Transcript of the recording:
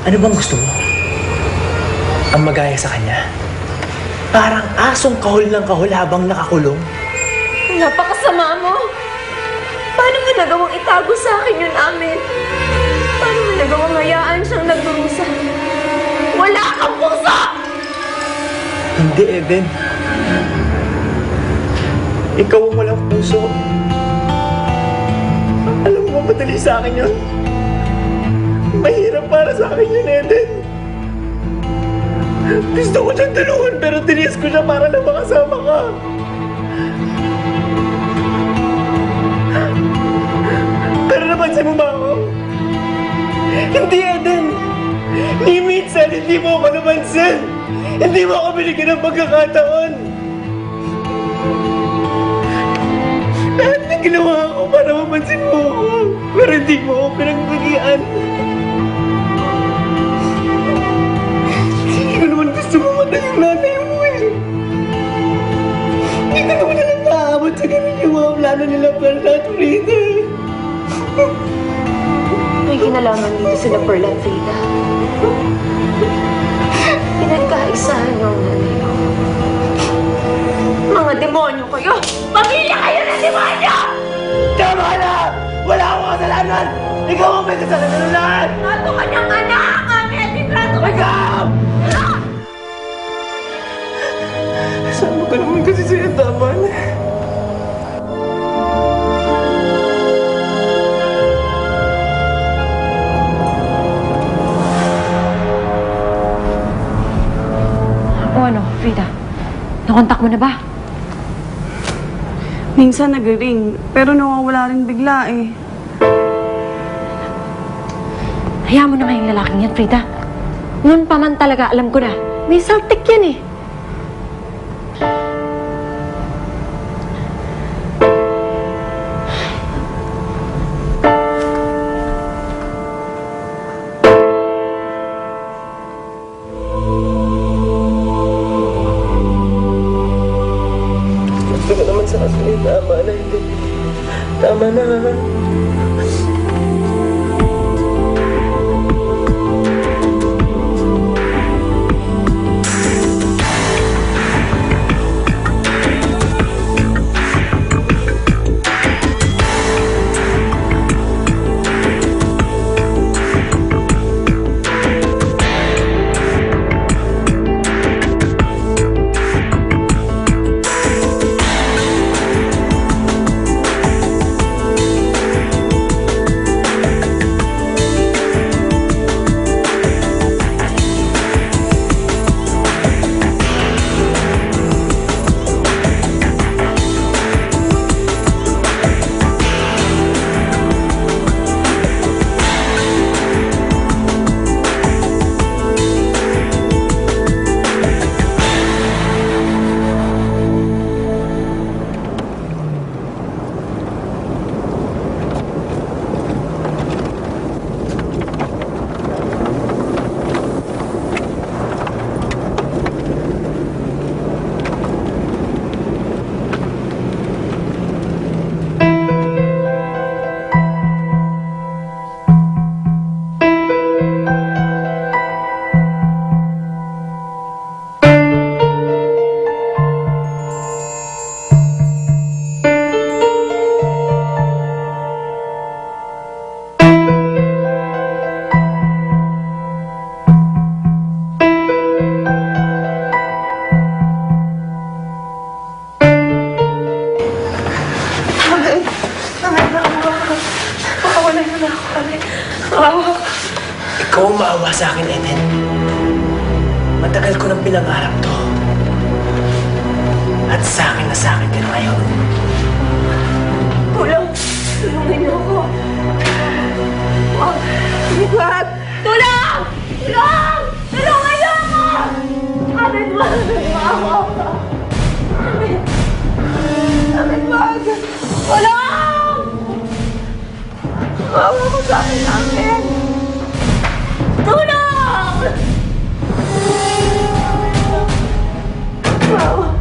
Ano bang gusto mo? Ang magaya sa kanya? Parang asong kahul ng kahul habang nakakulong? Napakasama mo! Paano mo nagawang itago sa akin yun, Amin? Paano mo nagawang hayaan siyang nagdurusa? Wala kang puso! Hindi, Eden. Ikaw ang walang puso. Alam mo, madali sa akin yun. Mahirap para sa akin yun, Eden. Gusto ko siyang tulungan pero tiniis ko siya para lang makasama ka. Pero napansin mo ba ako? Hindi, Eden. Ni minsan, hindi mo ako napansin. Hindi mo ako binigyan ng pagkakataon. Lahat na ginawa ko para mapansin mo ako. Pero hindi mo ako pinagbigyan. Hindi ko naman gusto mamatay yung nanay mo eh. Hindi ko naman alam naaabot sa ganun yung mga plano nila Perla at Frida. May kinalaman dito sila Pearl at Frida. Pinagkaisahan niyo ang nanay ko. Mga demonyo kayo! Pamilya kayo ng demonyo! Tama na! Wala akong kasalanan! Ikaw ang may kasalanan ng lahat! Trato ka niyang anak! Amin! Trato ka Ikaw! Sama ka naman kasi sa'yo, tama na. O ano, Frida? Nakontak mo na ba? Minsan nag-ring, pero nawawala rin bigla eh. Hayaan mo na ngayong lalaking yan, Frida. Noon pa man talaga, alam ko na. May saltik yan eh. Gusto ka naman sa akin eh. Tama na, hindi. Tama na. Ikaw ang maawa sa akin, Eden. Matagal ko nang pinangarap to. At sa akin ka na ngayon. Tulong! Tulungin niyo ako! Wag! Wag! Tulong! Tulong! Tulungan niyo ako! Amin, wag! Maawa ka! Amin! Amin, wag! Tulong! Maawa ko sa akin, Amin! Tulong! Maawa